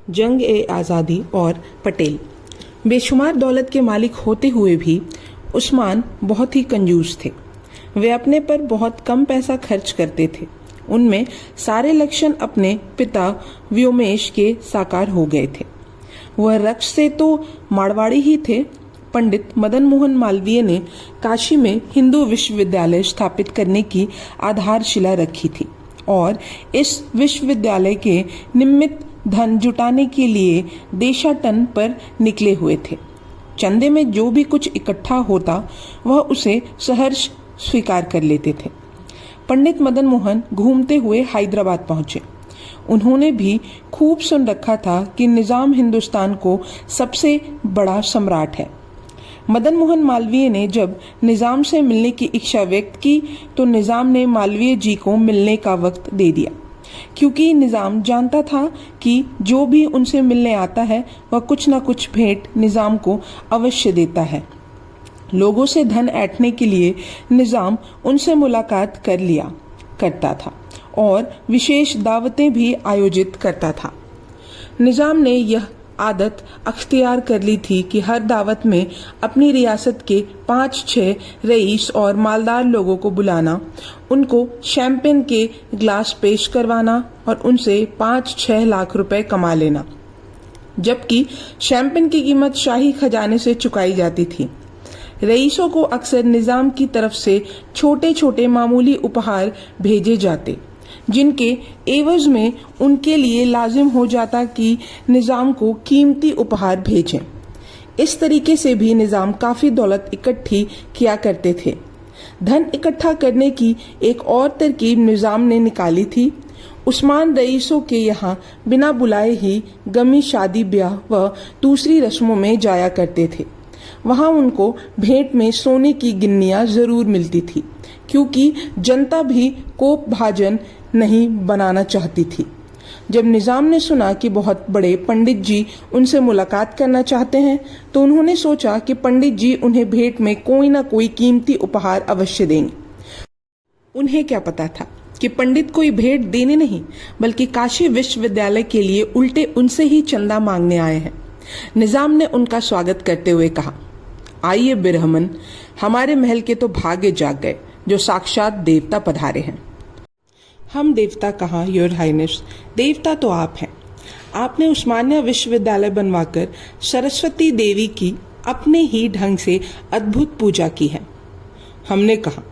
जंग ए आज़ादी और पटेल। बेशुमार दौलत के मालिक होते हुए भी उस्मान बहुत ही कंजूस थे। वे अपने पर बहुत कम पैसा खर्च करते थे। उनमें सारे लक्षण अपने पिता व्योमेश के साकार हो गए थे। वह रक्त से तो मारवाड़ी ही थे। पंडित मदन मोहन मालवीय ने काशी में हिंदू विश्वविद्यालय स्थापित करने की आधारशिला रखी थी और इस विश्वविद्यालय के निमित्त धन जुटाने के लिए देशाटन पर निकले हुए थे। चंदे में जो भी कुछ इकट्ठा होता वह उसे सहर्ष स्वीकार कर लेते थे। पंडित मदन मोहन घूमते हुए हैदराबाद पहुंचे। उन्होंने भी खूब सुन रखा था कि निजाम हिंदुस्तान को सबसे बड़ा सम्राट है। मदन मोहन मालवीय ने जब निजाम से मिलने की इच्छा व्यक्त की तो निजाम ने मालवीय जी को मिलने का वक्त दे दिया, क्योंकि निजाम जानता था कि जो भी उनसे मिलने आता है वह कुछ न कुछ भेंट निजाम को अवश्य देता है। लोगों से धन ऐंठने के लिए निजाम उनसे मुलाकात कर लिया करता था और विशेष दावतें भी आयोजित करता था। निजाम ने यह आदत अख्तियार कर ली थी कि हर दावत में अपनी रियासत के 5-6 रईस और मालदार लोगों को बुलाना, उनको शैंपेन के ग्लास पेश करवाना और उनसे 5-6 लाख रुपए कमा लेना, जबकि शैंपेन की कीमत शाही खजाने से चुकाई जाती थी। रईसों को अक्सर निजाम की तरफ से छोटे छोटे मामूली उपहार भेजे जाते, जिनके एवज में उनके लिए लाजिम हो जाता कि निजाम को कीमती उपहार भेजें। इस तरीके से भी निजाम काफी दौलत इकट्ठी किया करते थे। धन इकट्ठा करने की एक और तरकीब निजाम ने निकाली थी। उस्मान रईसों के यहाँ बिना बुलाए ही गमी, शादी, ब्याह व दूसरी रस्मों में जाया करते थे। वहां उनको भेंट में सोने की गिन्नियां जरूर मिलती थी, क्योंकि जनता भी कोप भाजन नहीं बनाना चाहती थी। जब निजाम ने सुना कि बहुत बड़े पंडित जी उनसे मुलाकात करना चाहते हैं तो उन्होंने सोचा कि पंडित जी उन्हें भेंट में कोई ना कोई कीमती उपहार अवश्य देंगे। उन्हें क्या पता था कि पंडित कोई भेंट देने नहीं बल्कि काशी विश्वविद्यालय के लिए उल्टे उनसे ही चंदा मांगने आए हैं। निजाम ने उनका स्वागत करते हुए कहा, आइए बिरहमन, हमारे महल के तो भाग्य जाग गए जो साक्षात देवता पधारे हैं। हम देवता कहाँ योर हाइनेस, देवता तो आप हैं। आपने उस्मानिया विश्वविद्यालय बनवाकर सरस्वती देवी की अपने ही ढंग से अद्भुत पूजा की है। हमने कहा,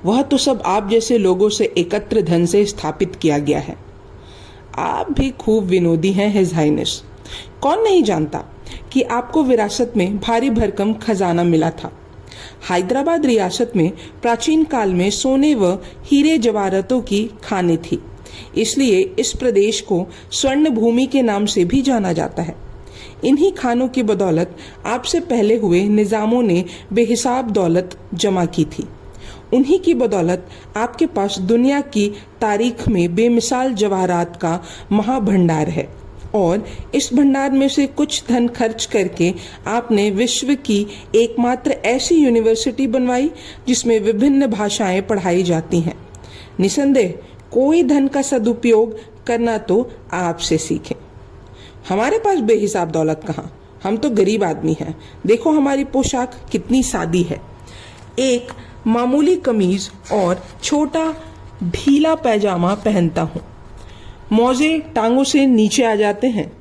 वह तो सब आप जैसे लोगों से एकत्र धन से स्थापित किया गया है। आप भी खूब विनोदी हैं हिज हाइनेस। कौन नहीं जानता कि आपको विरासत में भारी भरकम खजाना मिला था। हैदराबाद रियासत में प्राचीन काल में सोने व हीरे जवाहरातों की खानें थी, इसलिए इस प्रदेश को स्वर्ण भूमि के नाम से भी जाना जाता है। इन्हीं खानों की बदौलत आपसे पहले हुए निजामों ने बेहिसाब दौलत जमा की थी। उन्हीं की बदौलत आपके पास दुनिया की तारीख में बेमिसाल जवाहरात का महाभंडार है और इस भंडार में से कुछ धन खर्च करके आपने विश्व की एकमात्र ऐसी यूनिवर्सिटी बनवाई जिसमें विभिन्न भाषाएं पढ़ाई जाती हैं। निसंदेह कोई धन का सदुपयोग करना तो आपसे सीखे। हमारे पास बेहिसाब दौलत कहाँ, हम तो गरीब आदमी हैं। देखो हमारी पोशाक कितनी सादी है। एक मामूली कमीज और छोटा ढीला पैजामा पहनता हूँ। मोजे टांगों से नीचे आ जाते हैं।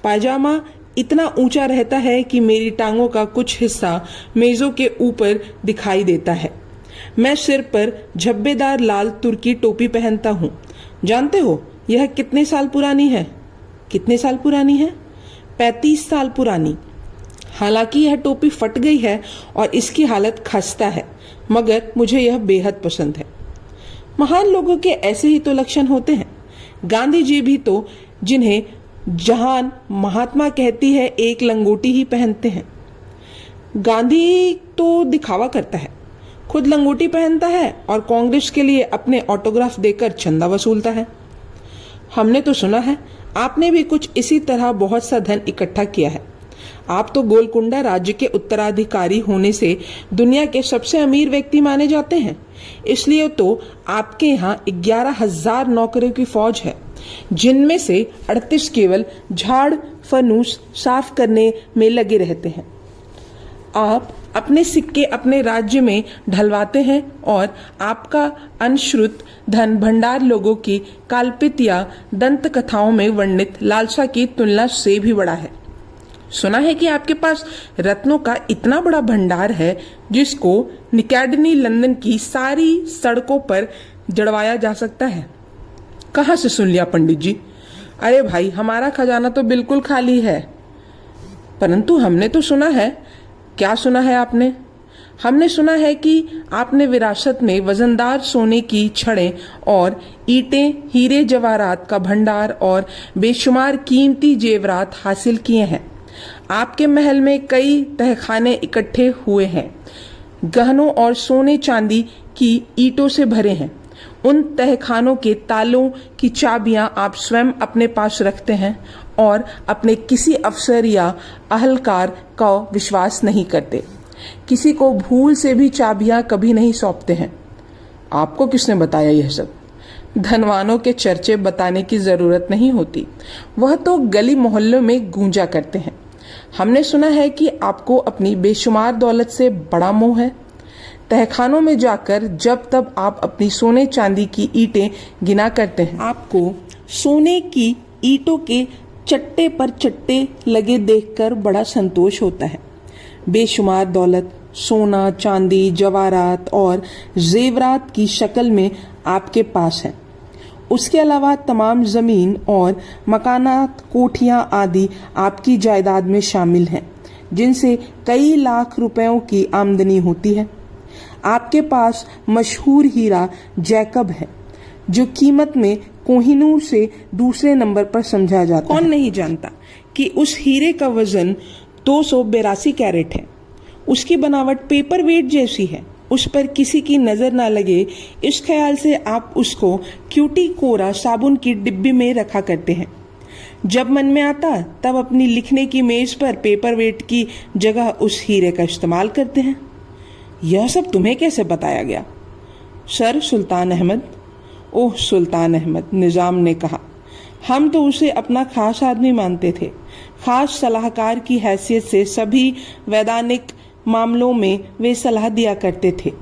पायजामा इतना ऊंचा रहता है कि मेरी टांगों का कुछ हिस्सा मेजों के ऊपर दिखाई देता है। मैं सिर पर झब्बेदार लाल तुर्की टोपी पहनता हूँ। जानते हो यह कितने साल पुरानी है? कितने साल पुरानी है? 35 साल पुरानी। हालांकि यह टोपी फट गई है और इसकी हालत खस्ता है, मगर मुझे यह बेहद पसंद है। महान लोगों के ऐसे ही तो लक्षण होते हैं। गांधी जी भी तो, जिन्हें जहान महात्मा कहती है, एक लंगोटी ही पहनते हैं। गांधी तो दिखावा करता है, खुद लंगोटी पहनता है और कांग्रेस के लिए अपने ऑटोग्राफ देकर चंदा वसूलता है। हमने तो सुना है आपने भी कुछ इसी तरह बहुत सा धन इकट्ठा किया है। आप तो गोलकुंडा राज्य के उत्तराधिकारी होने से दुनिया के सबसे अमीर व्यक्ति माने जाते हैं, इसलिए तो आपके यहाँ 11,000 नौकरों की फौज है, जिनमें से 38 केवल झाड़ फनूस साफ करने में लगे रहते हैं। आप अपने सिक्के अपने राज्य में ढलवाते हैं और आपका अनश्रुत धन भंडार लोगों की काल्पित या दंत कथाओं में वर्णित लालसा की तुलना से भी बड़ा है। सुना है कि आपके पास रत्नों का इतना बड़ा भंडार है जिसको निकैडनी लंदन की सारी सड़कों पर जड़वाया जा सकता है। कहाँ से सुन लिया पंडित जी? अरे भाई, हमारा खजाना तो बिल्कुल खाली है। परंतु हमने तो सुना है। क्या सुना है आपने? हमने सुना है कि आपने विरासत में वजनदार सोने की छड़ें और ईंटें, हीरे जवाहरात का भंडार और बेशुमार कीमती जेवरात हासिल किए हैं। आपके महल में कई तहखाने इकट्ठे हुए हैं, गहनों और सोने चांदी की ईंटों से भरे हैं। उन तहखानों के तालों की चाबियां आप स्वयं अपने पास रखते हैं और अपने किसी अफसर या अहलकार का विश्वास नहीं करते। किसी को भूल से भी चाबियां कभी नहीं सौंपते हैं। आपको किसने बताया यह सब? धनवानों के चर्चे बताने की जरूरत नहीं होती, वह तो गली मोहल्लों में गूंजा करते हैं। हमने सुना है कि आपको अपनी बेशुमार दौलत से बड़ा मोह है। तहखानों में जाकर जब तब आप अपनी सोने चांदी की ईंटें गिना करते हैं। आपको सोने की ईंटों के चट्टे पर चट्टे लगे देखकर बड़ा संतोष होता है। बेशुमार दौलत सोना, चांदी, जवाहरात और जेवरात की शक्ल में आपके पास है। उसके अलावा तमाम जमीन और मकानात, कोठियां आदि आपकी जायदाद में शामिल हैं, जिनसे कई लाख रुपयों की आमदनी होती है। आपके पास मशहूर हीरा जैकब है, जो कीमत में कोहिनूर से दूसरे नंबर पर समझा जाता है। कौन नहीं जानता कि उस हीरे का वजन 282 कैरेट है। उसकी बनावट पेपर वेट जैसी है। उस पर किसी की नजर ना लगे, इस ख्याल से आप उसको क्यूटी कोरा साबुन की डिब्बी में रखा करते हैं। जब मन में आता तब अपनी लिखने की मेज पर पेपर वेट की जगह उस हीरे का इस्तेमाल करते हैं। यह सब तुम्हें कैसे बताया गया? सर सुल्तान अहमद। ओह सुल्तान अहमद, निजाम ने कहा। हम तो उसे अपना खास आदमी मानते थे। खास सलाहकार की हैसियत से सभी वैधानिक मामलों में वे सलाह दिया करते थे।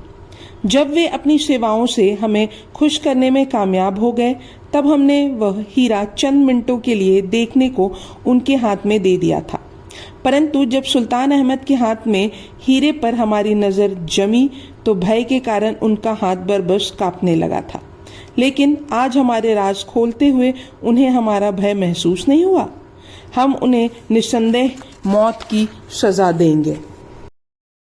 जब वे अपनी सेवाओं से हमें खुश करने में कामयाब हो गए, तब हमने वह हीरा चंद मिनटों के लिए देखने को उनके हाथ में दे दिया था। परंतु जब सुल्तान अहमद के हाथ में हीरे पर हमारी नजर जमी तो भय के कारण उनका हाथ बरबस कांपने लगा था। लेकिन आज हमारे राज खोलते हुए उन्हें हमारा भय महसूस नहीं हुआ। हम उन्हें निस्संदेह मौत की सजा देंगे।